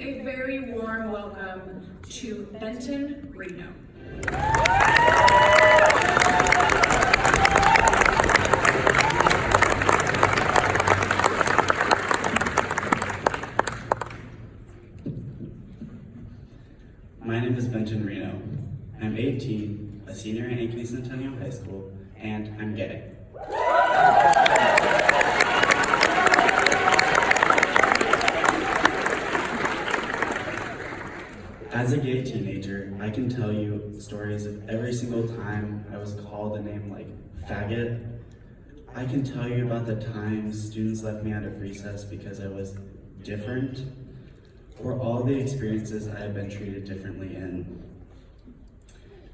a very warm welcome to Benton Reno. My name is Benton Reno. I'm 18, a senior at Ankeny Centennial High School, and I'm gay. As a gay teenager, I can tell you stories of every single time I was called a name like faggot. I can tell you about the times students left me out of recess because I was different, or all the experiences I have been treated differently in.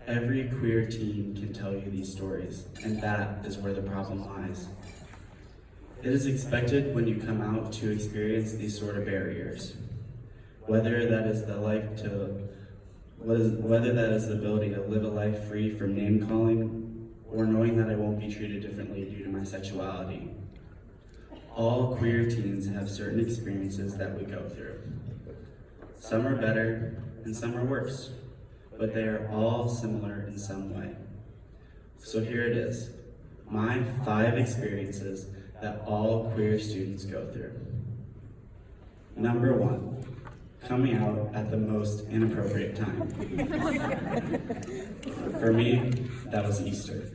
Every queer teen can tell you these stories, and that is where the problem lies. It is expected when you come out to experience these sort of barriers. Whether that is the ability to live a life free from name calling, or knowing that I won't be treated differently due to my sexuality. All queer teens have certain experiences that we go through. Some are better and some are worse, but they are all similar in some way. So here it is, my 5 experiences that all queer students go through. Number 1. Coming out at the most inappropriate time. For me, that was Easter.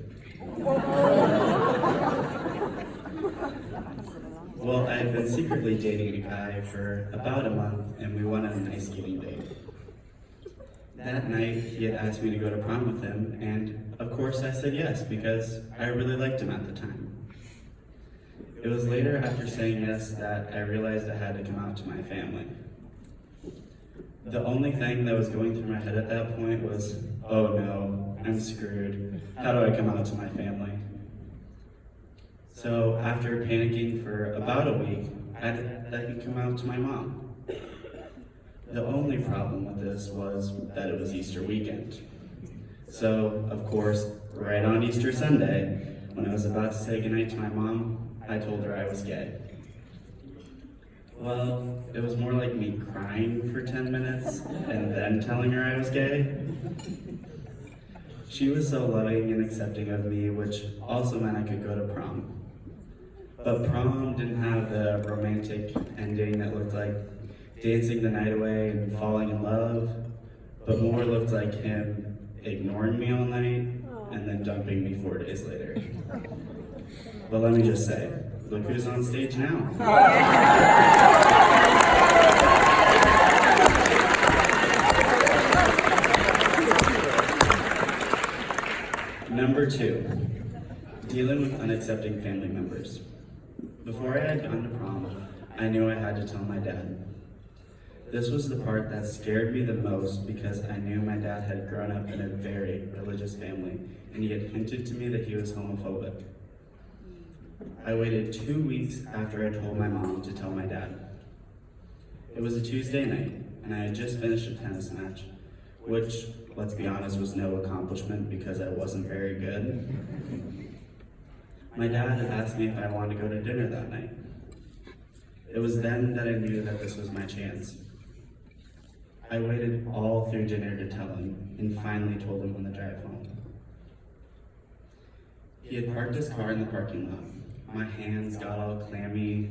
Well, I had been secretly dating a guy for about a month, and we went on an ice skating date. That night, he had asked me to go to prom with him, and of course I said yes, because I really liked him at the time. It was later after saying yes that I realized I had to come out to my family. The only thing that was going through my head at that point was, oh no, I'm screwed. How do I come out to my family? So after panicking for about a week, I could come out to my mom. The only problem with this was that it was Easter weekend. So, of course, right on Easter Sunday, when I was about to say goodnight to my mom, I told her I was gay. Well, it was more like me crying for 10 minutes and then telling her I was gay. She was so loving and accepting of me, which also meant I could go to prom. But prom didn't have the romantic ending that looked like dancing the night away and falling in love, but more looked like him ignoring me all night and then dumping me 4 days later. But let me just say, look who's on stage now. Number 2, dealing with unaccepting family members. Before I had gone to prom, I knew I had to tell my dad. This was the part that scared me the most because I knew my dad had grown up in a very religious family, and he had hinted to me that he was homophobic. I waited 2 weeks after I told my mom to tell my dad. It was a Tuesday night, and I had just finished a tennis match, which, let's be honest, was no accomplishment because I wasn't very good. My dad had asked me if I wanted to go to dinner that night. It was then that I knew that this was my chance. I waited all through dinner to tell him, and finally told him on the drive home. He had parked his car in the parking lot. My hands got all clammy.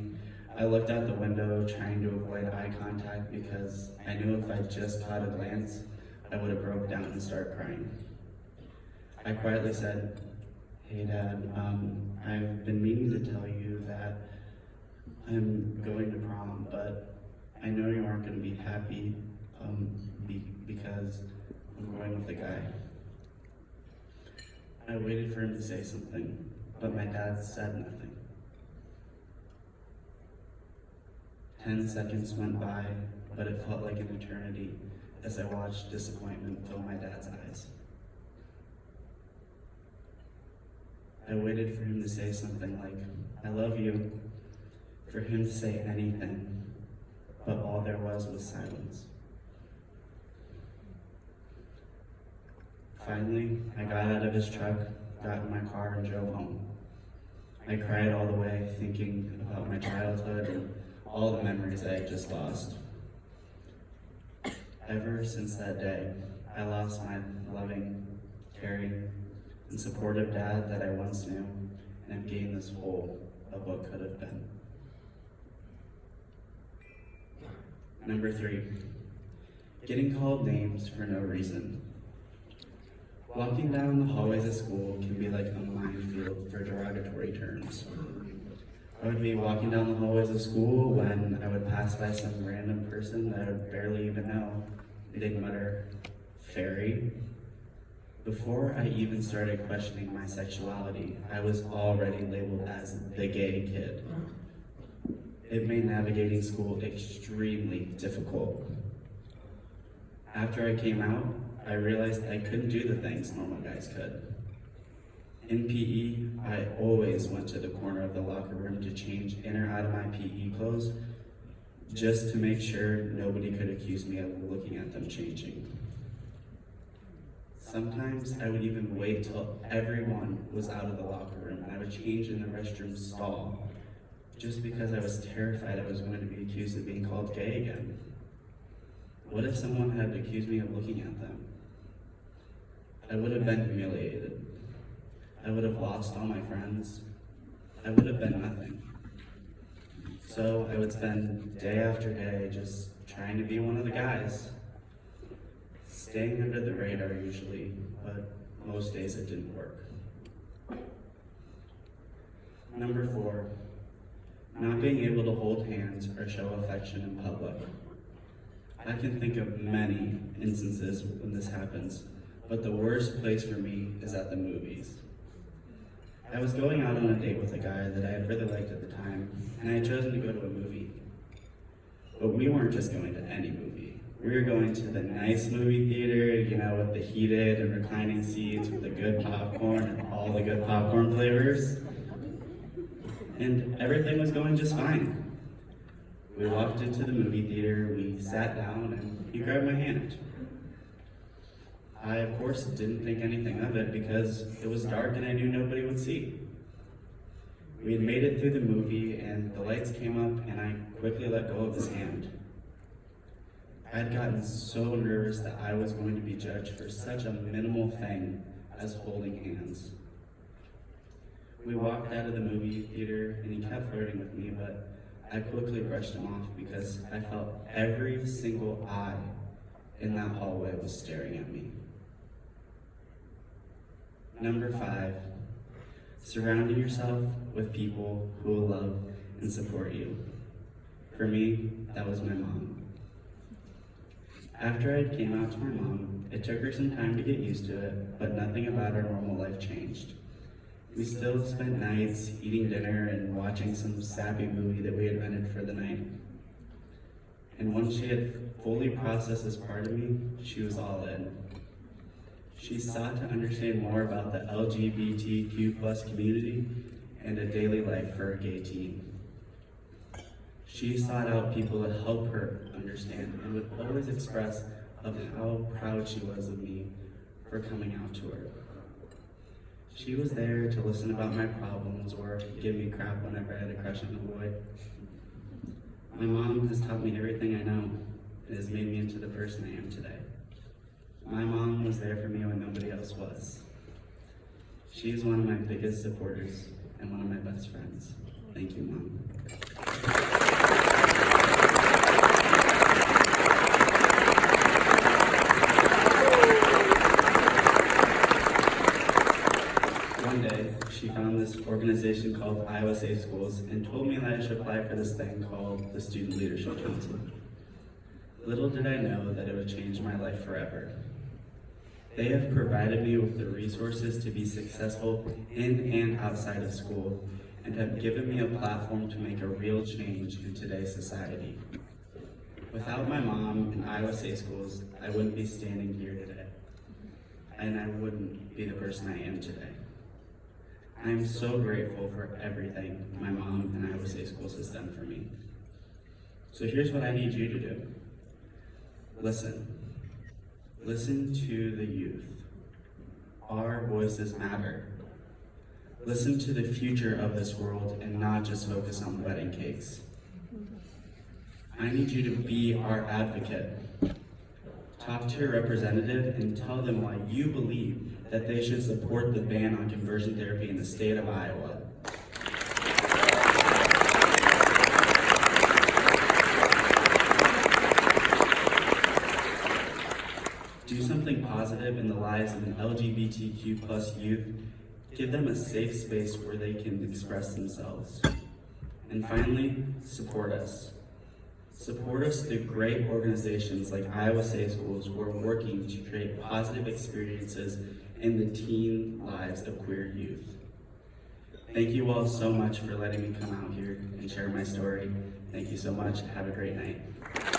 I looked out the window trying to avoid eye contact because I knew if I just caught a glance, I would have broke down and started crying. I quietly said, "Hey Dad, I've been meaning to tell you that I'm going to prom, but I know you aren't going to be happy because I'm going with a guy." I waited for him to say something, but my dad said nothing. 10 seconds went by, but it felt like an eternity as I watched disappointment fill my dad's eyes. I waited for him to say something like, "I love you," for him to say anything, but all there was silence. Finally, I got out of his truck, got in my car, and drove home. I cried all the way, thinking about my childhood and all the memories I had just lost. Ever since that day, I lost my loving, caring, and supportive dad that I once knew, and have gained this hole of what could have been. Number 3, getting called names for no reason. Walking down the hallways of school can be like a minefield for derogatory terms. I would be walking down the hallways of school when I would pass by some random person that I would barely even know. They'd mutter, "Fairy." Before I even started questioning my sexuality, I was already labeled as the gay kid. It made navigating school extremely difficult. After I came out, I realized I couldn't do the things normal guys could. In PE, I always went to the corner of the locker room to change in or out of my PE clothes, just to make sure nobody could accuse me of looking at them changing. Sometimes I would even wait till everyone was out of the locker room and I would change in the restroom stall, just because I was terrified I was going to be accused of being called gay again. What if someone had accused me of looking at them? I would have been humiliated. I would have lost all my friends. I would have been nothing. So I would spend day after day just trying to be one of the guys, staying under the radar usually, but most days it didn't work. Number 4, not being able to hold hands or show affection in public. I can think of many instances when this happens, but the worst place for me is at the movies. I was going out on a date with a guy that I had really liked at the time, and I had chosen to go to a movie. But we weren't just going to any movie. We were going to the nice movie theater, with the heated and reclining seats, with the good popcorn and all the good popcorn flavors. And everything was going just fine. We walked into the movie theater, we sat down, and he grabbed my hand. I, of course, didn't think anything of it because it was dark and I knew nobody would see. We had made it through the movie and the lights came up and I quickly let go of his hand. I had gotten so nervous that I was going to be judged for such a minimal thing as holding hands. We walked out of the movie theater and he kept flirting with me, but I quickly brushed him off because I felt every single eye in that hallway was staring at me. Number 5, surrounding yourself with people who will love and support you. For me, that was my mom. After I came out to my mom, it took her some time to get used to it, but nothing about our normal life changed. We still spent nights eating dinner and watching some sappy movie that we had rented for the night. And once she had fully processed this part of me, she was all in. She sought to understand more about the LGBTQ+ community and a daily life for a gay teen. She sought out people to help her understand and would always express of how proud she was of me for coming out to her. She was there to listen about my problems or give me crap whenever I had a crush on a boy. My mom has taught me everything I know and has made me into the person I am today. My mom was there for me when nobody else was. She is one of my biggest supporters and one of my best friends. Thank you, Mom. One day, she found this organization called Iowa Safe Schools and told me that I should apply for this thing called the Student Leadership Council. Little did I know that it would change my life forever. They have provided me with the resources to be successful in and outside of school and have given me a platform to make a real change in today's society. Without my mom and Iowa Safe Schools, I wouldn't be standing here today, and I wouldn't be the person I am today. I am so grateful for everything my mom and Iowa Safe Schools has done for me. So here's what I need you to do. Listen. Listen to the youth. Our voices matter. Listen to the future of this world and not just focus on wedding cakes. I need you to be our advocate. Talk to your representative and tell them why you believe that they should support the ban on conversion therapy in the state of Iowa. Do something positive in the lives of an LGBTQ plus youth. Give them a safe space where they can express themselves. And finally, support us. Support us through great organizations like Iowa Safe Schools who are working to create positive experiences in the teen lives of queer youth. Thank you all so much for letting me come out here and share my story. Thank you so much. Have a great night.